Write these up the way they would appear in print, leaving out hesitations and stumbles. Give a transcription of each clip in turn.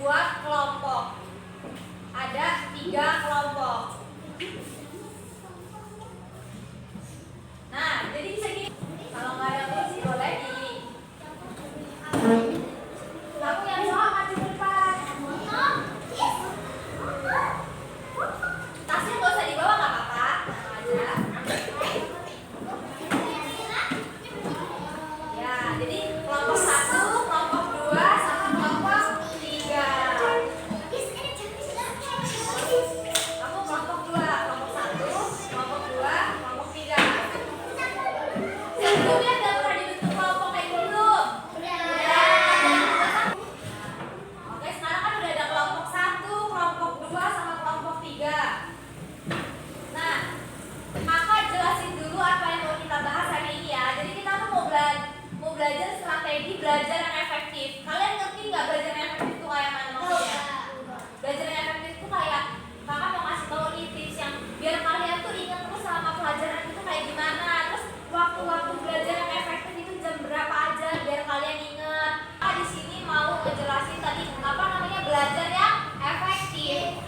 buat kelompok. Ada 3 kelompok. Nah, jadi bisa gini. Kalau nggak ada kursi boleh di kamu yang soal maju depan. Tasnya nggak usah dibawa, nggak apa-apa. Aja. Ya, jadi kelompok 1, kelompok 2, sama kelompok 3. Kamu kelompok 2, kelompok 1, kelompok 2, kelompok 3. Sebelumnya udah pernah dibentuk kelompok kayak gitu belum? Oke, sekarang kan udah ada kelompok 1, kelompok 2, sama kelompok 3. Nah, maka jelasin dulu apa yang mau kita bahas hari ini ya. Jadi kita tuh mau belajar strategi belajar yang efektif. Kalian ngerti nggak belajar yang efektif itu kayak mana maksudnya? Belajar yang efektif itu kayak kakak mau ngasih tahu nih tips yang biar kalian tuh ingat terus selama pelajaran itu kayak gimana. Terus waktu-waktu belajar yang efektif itu jam berapa aja biar kalian ingat. Di sini mau ngejelasin tadi apa namanya belajar yang efektif.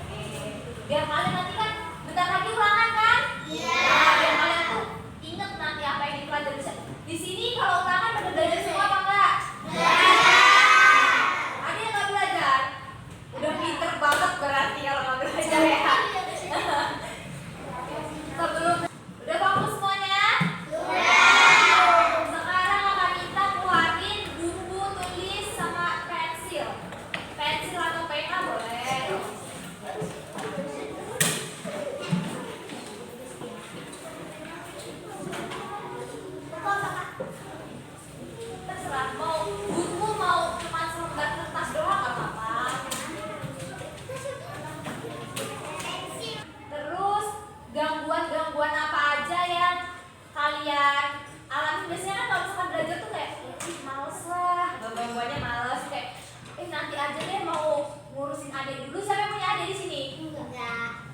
Biar kalian nanti kan bentar lagi ulangan kan? Iya. Nah, biar kalian tuh ingat nanti apa yang dipelajari. Di sini kalau ulangan pada belajar semua apa enggak? Ada yang nggak belajar? Udah pinter banget berarti kalau nggak belajar ya. Sebelum udah fokus semuanya? Sekarang akan minta keluarin buku tulis sama pensil. Pensil atau pena boleh. Terserah mau buku mau cuma selembar kertas doang nggak apa-apa. Terus gangguan apa aja yang kalian alami biasanya kan kalau misalkan belajar tuh kayak males lah, gangguannya males kayak nanti aja deh mau ngurusin adik dulu. Siapa yang punya adik di sini? Enggak.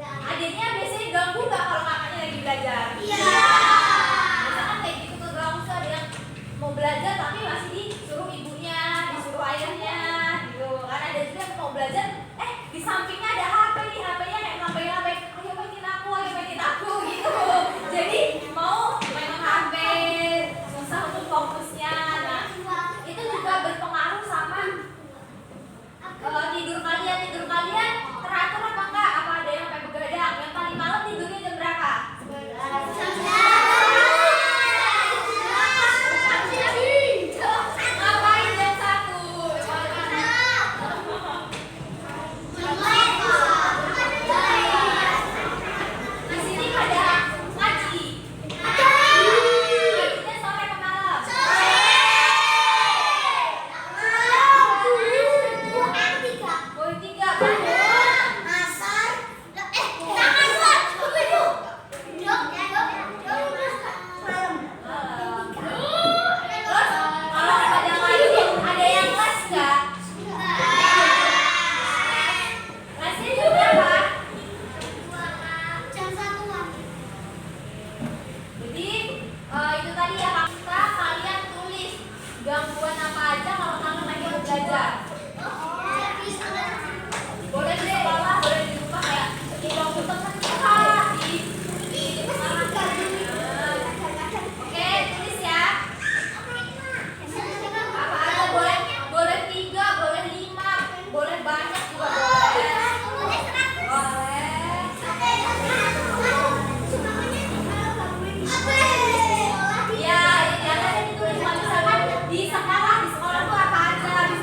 Adiknya biasanya ganggu nggak kalau kakaknya lagi belajar? Iya. Misalkan kayak gitu keganggu tuh ada yang mau belajar tapi masih disuruh ibunya, disuruh ayahnya gitu. Karena ada juga yang mau belajar, di sampingnya ada HP nih, HP-nya kayak ngapain, ayo mainin aku gitu. Jadi mau main HP, susah untuk fokusnya. Nah, itu juga berpengaruh sama tidur kalian teratur apa enggak? Apa ada yang sampai begadang? Yang paling malam tidurnya jam berapa? Ngapain jam 1? Di sini pada ngaji. Ngajinya sore ke malam. Boleh 3 bangun. Terus kalau pada ngaji ada yang les nggak? Lesnya jam berapa? Jadi itu tadi ya kita kalian tulis gangguan apa aja kalau kalian lagi mau belajar. Boleh di sekolah, boleh di rumah kayak di waktu teman suka di Oke, tulis ya. Apa aja boleh 3, boleh 5, boleh banyak juga boleh. Ya, jangan ditulis misalkan di sekolah tuh apa aja, di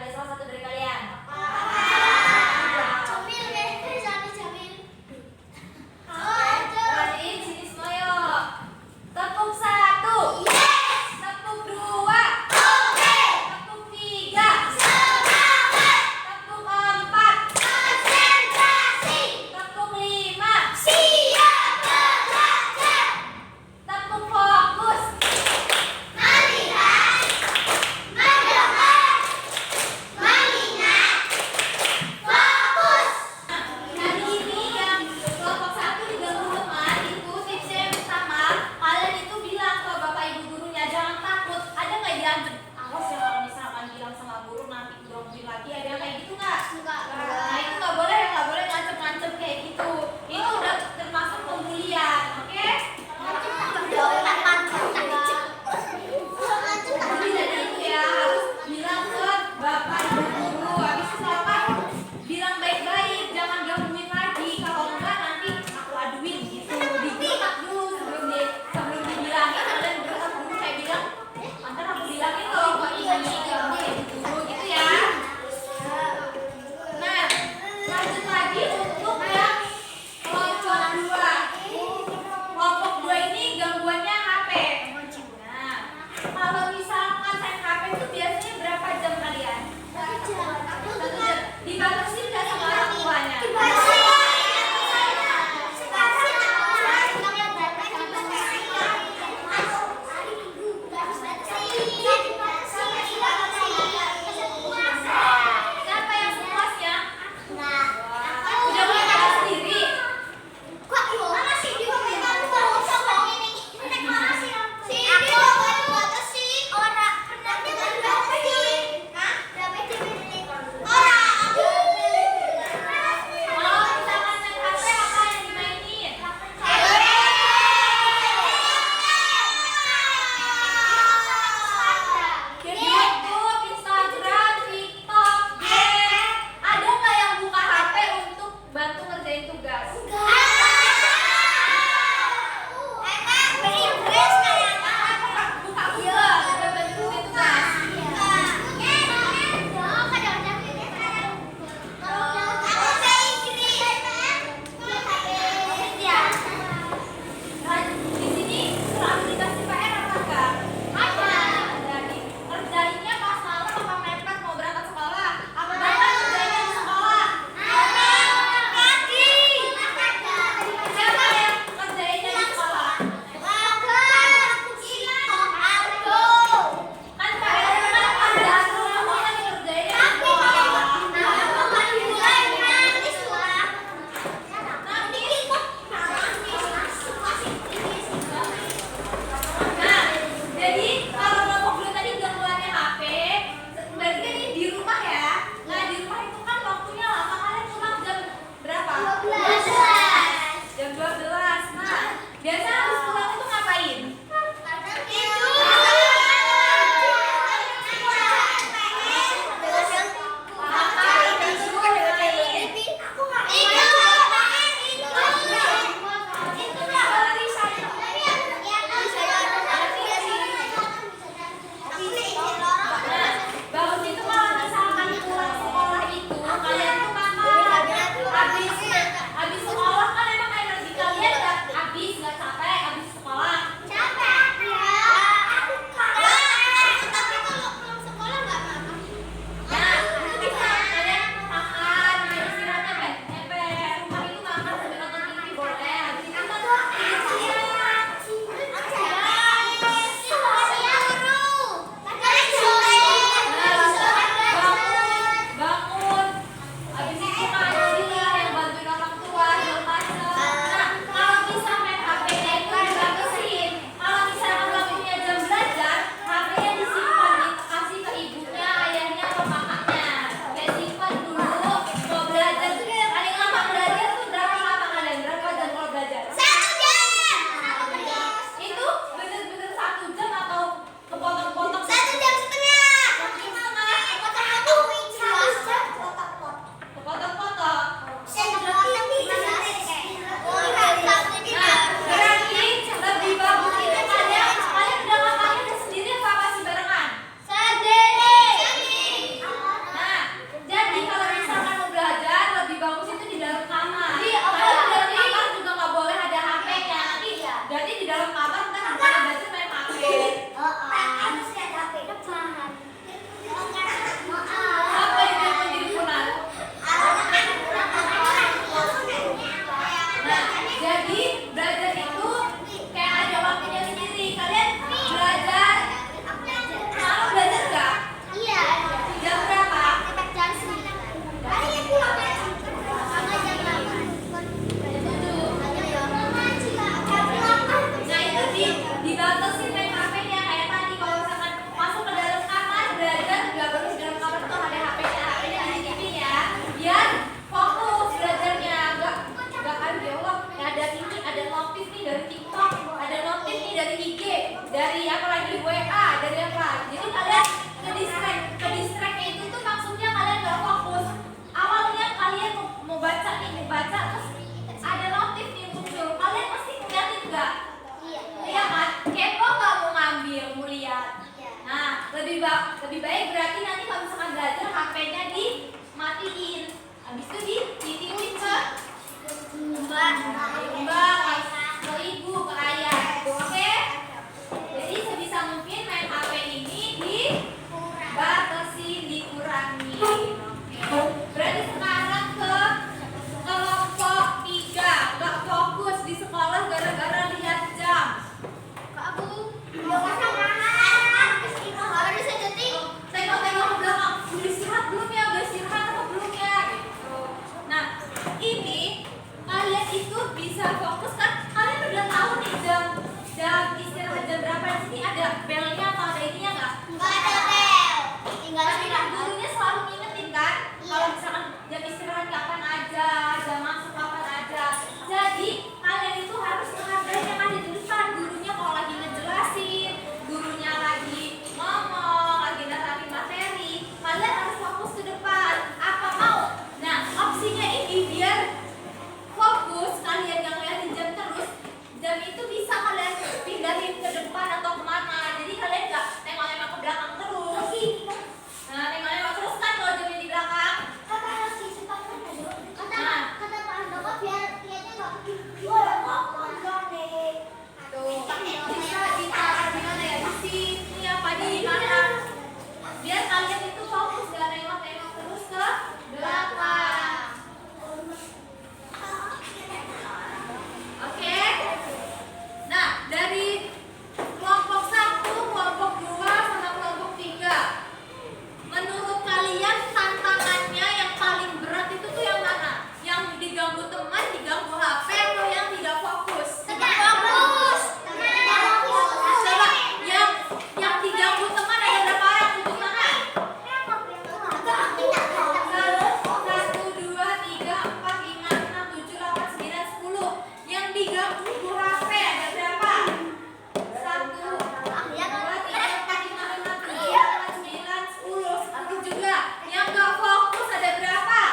ada salah satu dari kalian? Jamil deh, Jamil. Perhatiin sini semua yuk. Tepuk 1. Yes. Tepuk 2. Oke. Tepuk 3. Semangat. Tepuk 4. Konsentrasi. Tepuk 5. Siap belajar. Tepuk fokus. Melihat, mendengar, mengingat, fokus. Hari ini yang kelompok 1 diganggu teman itu tipsnya yang pertama, kalian itu bilang ke bapak ibu gurunya jangan takut. Ada nggak yang awas ya kalau misalkan bilang sama guru nanti grogi lagi, ada yang kayak gitu nggak? Enggak. Nah itu nggak boleh ngancem-ngancem kayak gitu. Itu udah termasuk pembulian, oke? Jadi dari itu ya harus bilang ke bapak ibu guru. Habis itu apa? Bilang baik-baik, jangan gangguin lagi. Kalau enggak nanti aku aduin gitu. Digertak dulu sebelum dibilangin. Kalian gertak dulu kayak bilang, antar aku bilangin loh kok ini ganggu ibu guru gitu ya. juga. Yang nggak fokus ada berapa?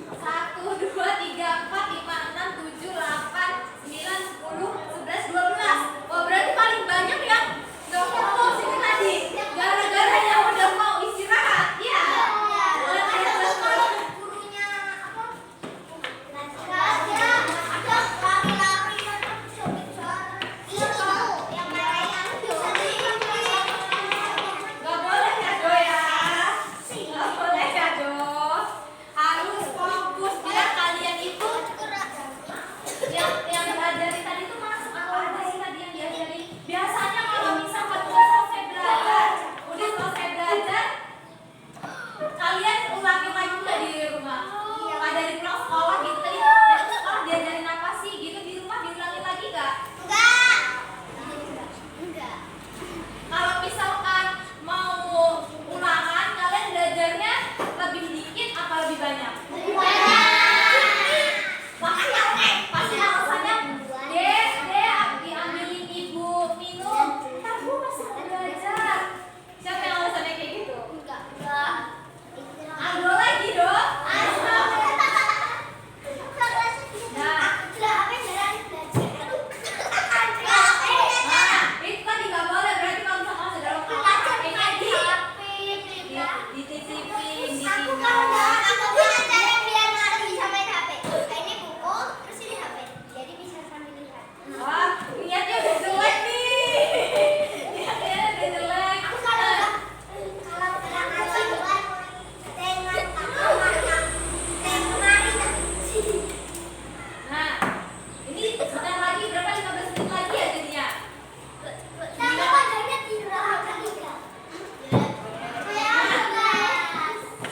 1, 2, 3, 4, 5, 6, 7, 8, 9, 10, 11, 12. Oh, berarti paling banyak yang nggak fokus ini tadi. Gara-gara yang udah mau istirahat, ya. Nggak boleh ya, Do ya. Nggak boleh ya, Do. Harus fokus biar kalian itu yang diajarin tadi itu masuk apa aja sih tadi yang diajarin. Biasanya kalau misalkan udah selesai belajar, kalian ulangin lagi nggak di rumah? Nggak dari pulang sekolah gitu tadi. Dari sekolah diajarin apa sih gitu, di rumah diulangin lagi nggak? Kalau misalkan mau ulangan, kalian belajarnya lebih dikit apa lebih banyak? Pasti alasannya diambilin ibu minum. Ntar gue masih mau belajar. Siapa yang alasannya kayak gitu? Aduh lagi dong. Nah, itu tadi nggak boleh. Berarti kalau misalkan sudah lengkap, pakainya dititipin, ditinggal. Wah, niatnya udah jelek nih. Niatnya udah jelek. Nah, ini sebentar lagi berapa? 15 menit lagi ya jadinya.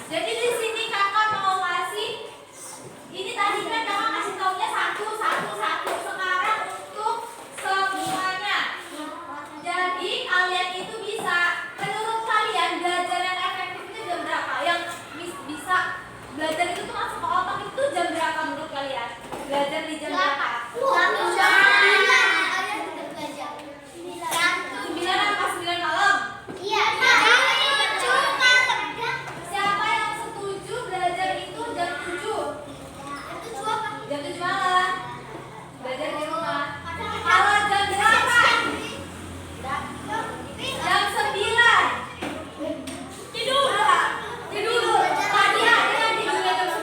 Jadi di sini kakak mau ngasih. Ini tadi kan kakak kasih taunya satu. Sekarang untuk semuanya. Jadi kalian itu bisa, menurut kalian belajar yang efektif itu jam berapa? Yang bisa belajar itu tuh masuk ke otak itu jam berapa menurut kalian? Belajar di jam berapa? 9 apa 9 malam? Siapa yang setuju belajar itu jam 7? Jam 7 malam. Belajar di rumah. Kalau jam berapa? Jam 9. Tidur. Tadi ada yang tidurnya jam 9.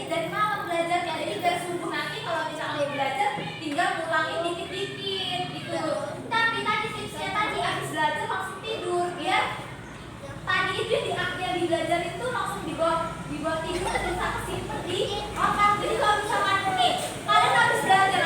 dari malam belajarnya. Jadi biar subuh nanti kalau misalnya dia belajar tinggal ngulangin dikit-dikit gitu. Tapi tadi tipsnya tadi habis belajar langsung tidur biar tadi itu yang di belajar itu langsung dibawa tidur dan bisa kesimpan di otak. Jadi kalau misalkan nih kalian habis belajar